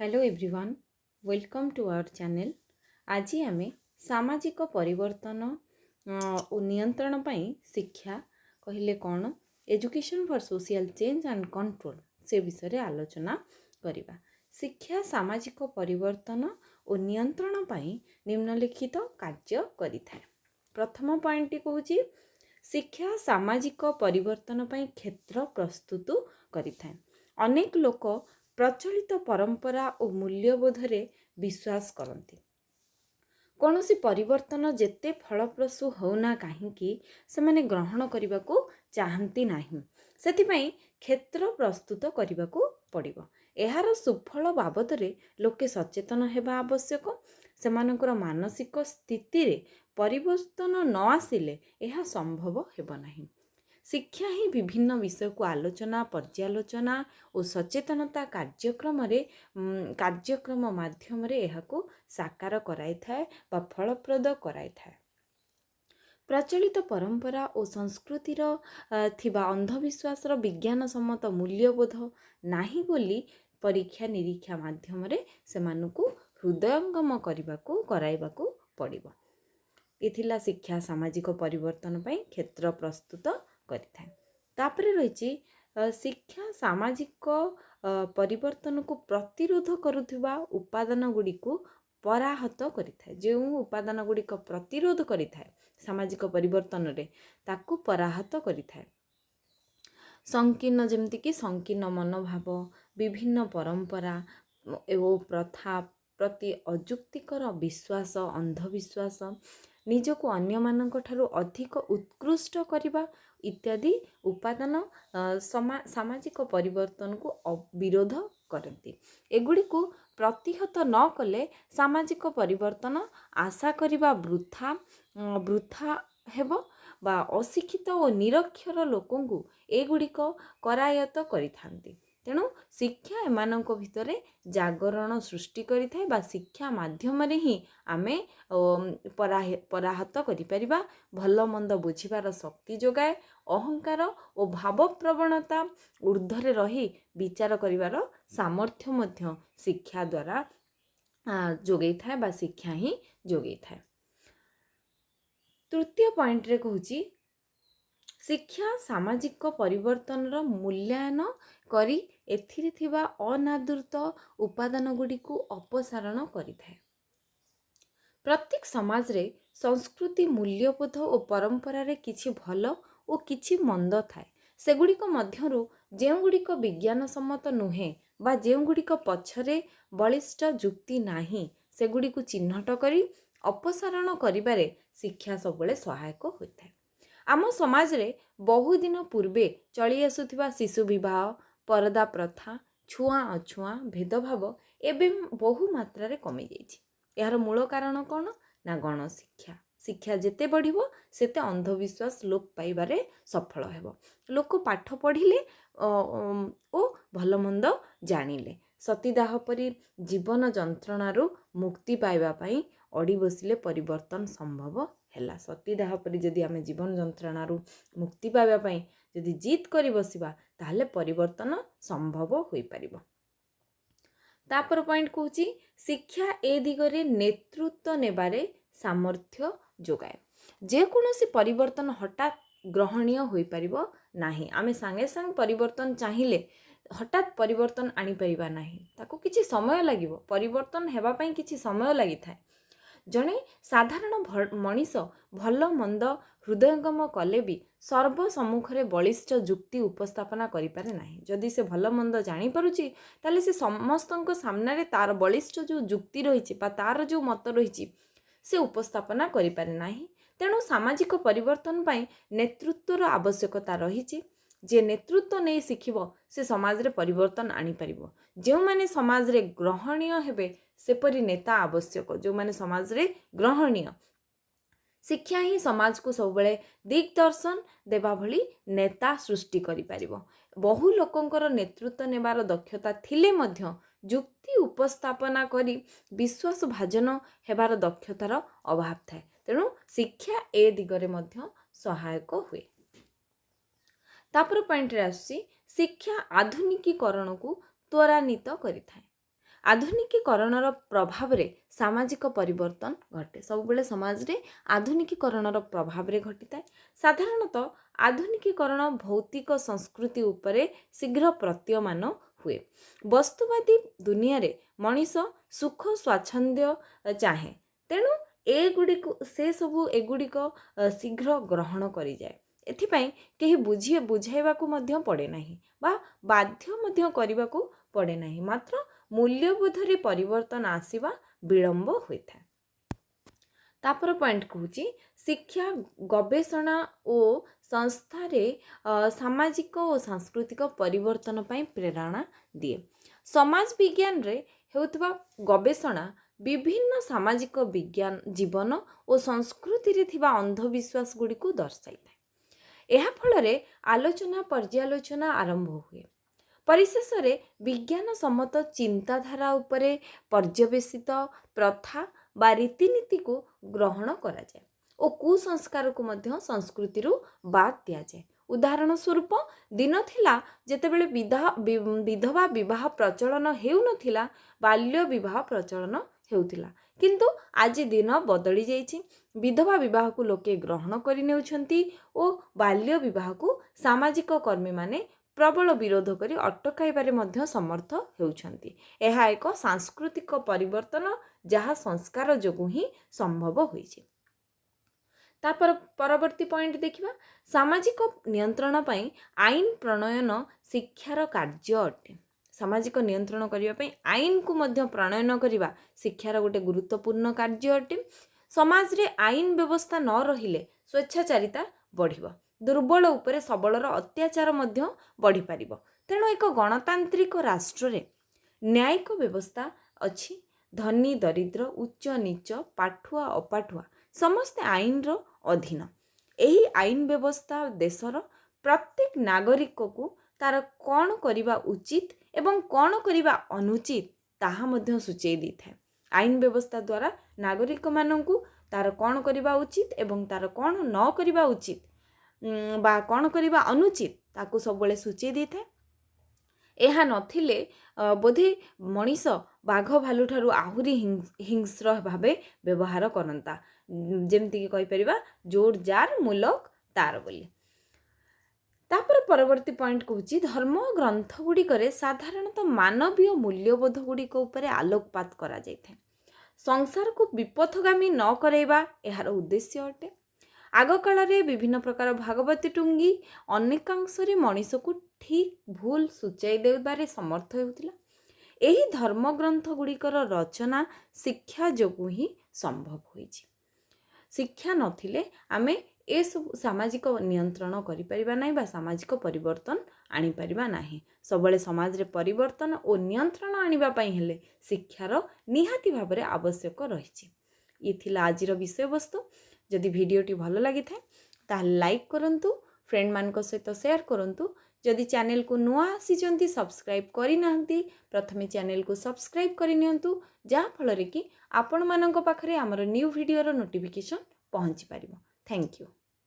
Hello everyone, welcome to our channel. आज आम सामाजिक परिवर्तन और नियंत्रण पाई शिक्षा कहले कौन education for social change and control से विषय रे आलोचना करिबा। शिक्षा सामाजिक परिवर्तन और नियंत्रण पाई निम्नलिखित कार्य करिथाय। प्रथम पॉइंट कहूची शिक्षा सामाजिक परिवर्तन पाई क्षेत्र प्रस्तुत करिथाय। अनेक लोक प्रचलित परंपरा और मूल्यबोधरे विश्वास करती। कौनसी परिवर्तन जेते फलप्रसू होना कहीं से ग्रहण करने को चाहती नहीं, सेथिपाई क्षेत्र प्रस्तुत करने को पड़िबो। एहार सुफल बाबद लोके सचेतन हेबा आवश्यक। सेमानकर मानसिक स्थिति रे परिवर्तन न आसिले यह संभव हेबो नहीं। शिक्षा ही विभिन्न विषय को आलोचना, पर्यालोचना और सचेतनता कार्यक्रम माध्यम को साकार कराई थाए बा फलप्रद कराई थाए। प्रचलित परंपरा और संस्कृतिर थिबा अंधविश्वास विज्ञान सम्मत मूल्यबोध नाही बोली परीक्षा निरीक्षा माध्यम सेमानकु हृदयंगम कराइबाकू पड़िबो। इथिला शिक्षा सामाजिक परिवर्तन पई क्षेत्र प्रस्तुत करिथाय। तापरे रहिछि शिक्षा सामाजिक परिवर्तन को प्रतिरोध करुथिबा उपादान गुडी को पराहत करिथाय। जे उपादान गुडी को प्रतिरोध करिथाय सामाजिक परिवर्तन रे ताकू पराहत करिथाय। संकीर्ण जेमति कि संकीर्ण मनोभाव, विभिन्न परंपरा एवं प्रथा प्रति अजुक्तिकर विश्वास, अंधविश्वास, निजको अन्य मानक ठारू अधिक उत्कृष्ट करिबा इत्यादि उपादान सामाजिक परिवर्तन को विरोध करती। एगुड़ी को प्रतिहत न कले सामाजिक परिवर्तन आशा करिबा वृथा हेबो बा अशिक्षित और निरक्षर लोकंकु एगुड़िक करायत करिथांती। तेणु शिक्षा एमानक भितरे जागरण सृष्टि करिथाय बा शिक्षा माध्यम रे ही आमे पराहत करि परिबा। भल मंद बुझिबार शक्ति जोगाए। अहंकार और भाव प्रवणता ऊर्ध्वरे रही विचार करिवार सामर्थ्य मध्य शिक्षा द्वारा जोगै थाए बा शिक्षा ही जोगै थाए। तृतीय पॉइंट रे कहूची शिक्षा सामाजिक परिवर्तन मूल्यांकन करी एथिरे थिबा अनादृत उपादान गुडी को अपसारण करिथाय। प्रत्येक समाज रे संस्कृति, मूल्यबोध और परंपरा रे किछि भल और किछि मंद थाए। सेगुड़िक मध्यरु जेउगुड़िक विज्ञान सम्मत नुहे बा जेउगुड़िक पछरे बलिष्ठ जुक्ति नाही सेगुड़िक चिन्हट करी अपसारण करिबारे शिक्षा सबले सहायक होइथाय। आम समाज रे बहु दिन पूर्वे चली आसुथिबा शिशु विवाह, परदा प्रथा, छुआ अछुआ भेदभाव एवं बहु मात्रा रे कमी जाइछि। यार मूल कारण कौन ना गण शिक्षा। शिक्षा जेते बढ़िबो सेते अंधविश्वास लोप पाइबारे सफल हेबो। लोक पाठ पढ़िले ओ भल मंद जानिले सतीदाह परी जीवन जंत्रणारू मुक्ति पाइबा पई अड़ी बसिले परिवर्तन संभव हैला। सतीदाह परी जदि आमे जीवन जंत्रणारू मुक्ति पाइबा पई जदि जीत करी बसिबा ताहले परिवर्तन संभव होई परिबो। तापर पॉइंट कहूची शिक्षा ए दिगरे नेतृत्व नेबारे सामर्थ्य जोगाए। जे कोनोसी परिवर्तन हठात ग्रहणीय होई परिबो नाही। आमे संगे संग परिवर्तन चाहिए हठात परिवर्तन आनी परिबा नाही। ताको किछि समय लागिबो। परिवर्तन हेबा पई किछि समय लागि थाए। जणे साधारण मनीष भल मंद हृदयंगम कले भी सर्व सम्मुखरे बलिष्ठ जुक्ति उपस्थापना करि पारे नाही। जदि से भल मंद जानी पारुची ताले से समस्तଙ୍କ सामने तार बलिष्ठ जो जुक्ति रहिछि बा तार जो मत रहिछि से उपस्थापना करि पारे नाही। तेणु सामाजिक परिवर्तन पाई नेतृत्वर आवश्यकता रहिछि। जे नेतृत्व नहीं शिखिबो से समाज रे परिवर्तन आनी परिबो। जो माने समाज रे ग्रहणीय हेबे सेपरि नेता आवश्यक। जो माने समाज रे ग्रहणीय शिक्षा ही समाज को सब बेले दिग्दर्शन देबा भली नेता सृष्टि करि परिबो। बहु लोकंकर नेतृत्व नेबार दक्षता थिले मध्य जुक्ति उपस्थापना करी विश्वास भाजन हेबार दक्षतार अभाव थाए। तेणु शिक्षा ए दिगरे मध्य सहायक हुए। तापर पॉइंट रे आसी शिक्षा आधुनिकीकरण को त्वरान्वित करिथाए। ଆଧୁନିକୀକରଣର ପ୍ରଭାବରେ ସାମାଜିକ ପରିବର୍ତ୍ତନ ଘଟେ। ସବୁବେଳେ ସମାଜରେ ଆଧୁନିକୀକରଣର ପ୍ରଭାବରେ ଘଟିଥାଏ। ସାଧାରଣତଃ ଆଧୁନିକୀକରଣ ଭୌତିକ ସଂସ୍କୃତି ଉପରେ ଶୀଘ୍ର ପ୍ରତୀୟମାନ ହୁଏ। ବସ୍ତୁବାଦୀ ଦୁନିଆରେ ମଣିଷ ସୁଖ ସ୍ୱାଚ୍ଛନ୍ଦ୍ୟ ଚାହେଁ, ତେଣୁ ଏଗୁଡ଼ିକ ଶୀଘ୍ର ଗ୍ରହଣ କରିଯାଏ। ଏଥିପାଇଁ କେହି ବୁଝାଇବାକୁ ମଧ୍ୟ ପଡ଼େ ନାହିଁ ବା ବାଧ୍ୟ ମଧ୍ୟ କରିବାକୁ ପଡ଼େ ନାହିଁ, ମାତ୍ର ମୂଲ୍ୟବୋଧରେ ପରିବର୍ତ୍ତନ ଆସିବା ବିଳମ୍ବ ହୋଇଥାଏ। ତାପର ପଏଣ୍ଟ କହୁଛି ଶିକ୍ଷା, ଗବେଷଣା ଓ ସଂସ୍ଥାରେ ସାମାଜିକ ଓ ସାଂସ୍କୃତିକ ପରିବର୍ତ୍ତନ ପାଇଁ ପ୍ରେରଣା ଦିଏ। ସମାଜ ବିଜ୍ଞାନରେ ହେଉଥିବା ଗବେଷଣା ବିଭିନ୍ନ ସାମାଜିକ ବିଜ୍ଞାନ, ଜୀବନ ଓ ସଂସ୍କୃତିରେ ଥିବା ଅନ୍ଧବିଶ୍ୱାସ ଗୁଡ଼ିକୁ ଦର୍ଶାଇଥାଏ। ଏହା ଫଳରେ ଆଲୋଚନା ପର୍ଯ୍ୟାଲୋଚନା ଆରମ୍ଭ ହୁଏ। ପରିଶେଷରେ ବିଜ୍ଞାନ ସମ୍ମତ ଚିନ୍ତାଧାରା ଉପରେ ପର୍ଯ୍ୟବେସିତ ପ୍ରଥା ବା ରୀତିନୀତିକୁ ଗ୍ରହଣ କରାଯାଏ ଓ କୁସଂସ୍କାରକୁ ମଧ୍ୟ ସଂସ୍କୃତିରୁ ବାଦ୍ ଦିଆଯାଏ। ଉଦାହରଣ ସ୍ୱରୂପ, ଦିନ ଥିଲା ଯେତେବେଳେ ବିଧବା ବିବାହ ପ୍ରଚଳନ ହେଉନଥିଲା, ବାଲ୍ୟ ବିବାହ ପ୍ରଚଳନ ହେଉଥିଲା। କିନ୍ତୁ ଆଜି ଦିନ ବଦଳି ଯାଇଛି। ବିଧବା ବିବାହକୁ ଲୋକେ ଗ୍ରହଣ କରିନେଉଛନ୍ତି ଓ ବାଲ୍ୟ ବିବାହକୁ ସାମାଜିକ କର୍ମୀମାନେ ପ୍ରବଳ ବିରୋଧ କରି ଅଟକାଇବାରେ ମଧ୍ୟ ସମର୍ଥ ହେଉଛନ୍ତି। ଏହା ଏକ ସାଂସ୍କୃତିକ ପରିବର୍ତ୍ତନ, ଯାହା ସଂସ୍କାର ଯୋଗୁଁ ହିଁ ସମ୍ଭବ ହୋଇଛି। ପରବର୍ତ୍ତୀ ପଏଣ୍ଟ ଦେଖିବା, ସାମାଜିକ ନିୟନ୍ତ୍ରଣ ପାଇଁ ଆଇନ ପ୍ରଣୟନ ଶିକ୍ଷାର କାର୍ଯ୍ୟ ଅଟେ। ସାମାଜିକ ନିୟନ୍ତ୍ରଣ କରିବା ପାଇଁ ଆଇନକୁ ମଧ୍ୟ ପ୍ରଣୟନ କରିବା ଶିକ୍ଷାର ଗୋଟେ ଗୁରୁତ୍ୱପୂର୍ଣ୍ଣ କାର୍ଯ୍ୟ ଅଟେ। ସମାଜରେ ଆଇନ ବ୍ୟବସ୍ଥା ନ ରହିଲେ ସ୍ୱେଚ୍ଛାଚାରିତା ବଢ଼ିବ, ଦୁର୍ବଳ ଉପରେ ସବଳର ଅତ୍ୟାଚାର ମଧ୍ୟ ବଢ଼ିପାରିବ। ତେଣୁ ଏକ ଗଣତାନ୍ତ୍ରିକ ରାଷ୍ଟ୍ରରେ ନ୍ୟାୟିକ ବ୍ୟବସ୍ଥା ଅଛି। ଧନୀ ଦରିଦ୍ର, ଉଚ୍ଚ ନୀଚ, ପାଠୁଆ ଅପାଠୁଆ ସମସ୍ତେ ଆଇନର ଅଧୀନ। ଏହି ଆଇନ ବ୍ୟବସ୍ଥା ଦେଶର ପ୍ରତ୍ୟେକ ନାଗରିକକୁ ତାର କ'ଣ କରିବା ଉଚିତ ଏବଂ କ'ଣ କରିବା ଅନୁଚିତ ତାହା ମଧ୍ୟ ସୂଚାଇ ଦେଇଥାଏ। ଆଇନ ବ୍ୟବସ୍ଥା ଦ୍ୱାରା ନାଗରିକମାନଙ୍କୁ ତାର କ'ଣ କରିବା ଉଚିତ ଏବଂ ତାର କ'ଣ ନ କରିବା ଉଚିତ ବା କ'ଣ କରିବା ଅନୁଚିତ ତାକୁ ସବୁବେଳେ ସୂଚାଇ ଦେଇଥାଏ। ଏହା ନଥିଲେ ବୋଧେ ମଣିଷ ବାଘ ଭାଲୁଠାରୁ ଆହୁରି ହିଂସ୍ର ଭାବେ ବ୍ୟବହାର କରନ୍ତା। ଯେମିତିକି କହିପାରିବା ଜୋର ଯାର ମୁଲକ ତାର ବୋଲି। ତାପରେ ପରବର୍ତ୍ତୀ ପଏଣ୍ଟ କହୁଛି, ଧର୍ମ ଗ୍ରନ୍ଥ ଗୁଡ଼ିକରେ ସାଧାରଣତଃ ମାନବୀୟ ମୂଲ୍ୟବୋଧ ଗୁଡ଼ିକ ଉପରେ ଆଲୋକପାତ କରାଯାଇଥାଏ। ସଂସାରକୁ ବିପଥଗାମୀ ନ କରାଇବା ଏହାର ଉଦ୍ଦେଶ୍ୟ ଅଟେ। ଆଗକାଳରେ ବିଭିନ୍ନ ପ୍ରକାର ଭାଗବତୀ ଟୁଙ୍ଗି ଅନେକାଂଶରେ ମଣିଷକୁ ଠିକ୍ ଭୁଲ ସୂଚାଇ ଦେବାରେ ସମର୍ଥ ହେଉଥିଲା। ଏହି ଧର୍ମଗ୍ରନ୍ଥ ଗୁଡ଼ିକର ରଚନା ଶିକ୍ଷା ଯୋଗୁଁ ହିଁ ସମ୍ଭବ ହୋଇଛି। ଶିକ୍ଷା ନଥିଲେ ଆମେ ଏସବୁ ସାମାଜିକ ନିୟନ୍ତ୍ରଣ କରିପାରିବା ନାହିଁ ବା ସାମାଜିକ ପରିବର୍ତ୍ତନ ଆଣିପାରିବା ନାହିଁ। ସବୁବେଳେ ସମାଜରେ ପରିବର୍ତ୍ତନ ଓ ନିୟନ୍ତ୍ରଣ ଆଣିବା ପାଇଁ ହେଲେ ଶିକ୍ଷାର ନିହାତି ଭାବରେ ଆବଶ୍ୟକ ରହିଛି। ଇଏ ଥିଲା ଆଜିର ବିଷୟବସ୍ତୁ। ଯଦି ଭିଡ଼ିଓଟି ଭଲ ଲାଗିଥାଏ ତାହେଲେ ଲାଇକ୍ କରନ୍ତୁ, ଫ୍ରେଣ୍ଡମାନଙ୍କ ସହିତ ସେୟାର କରନ୍ତୁ। ଯଦି ଚ୍ୟାନେଲକୁ ନୂଆ ଆସିଛନ୍ତି, ସବସ୍କ୍ରାଇବ୍ କରିନାହାନ୍ତି, ପ୍ରଥମେ ଚ୍ୟାନେଲକୁ ସବସ୍କ୍ରାଇବ୍ କରିନିଅନ୍ତୁ, ଯାହାଫଳରେ କି ଆପଣମାନଙ୍କ ପାଖରେ ଆମର ନ୍ୟୁ ଭିଡ଼ିଓର ନୋଟିଫିକେସନ୍ ପହଞ୍ଚି ପାରିବ। Thank you.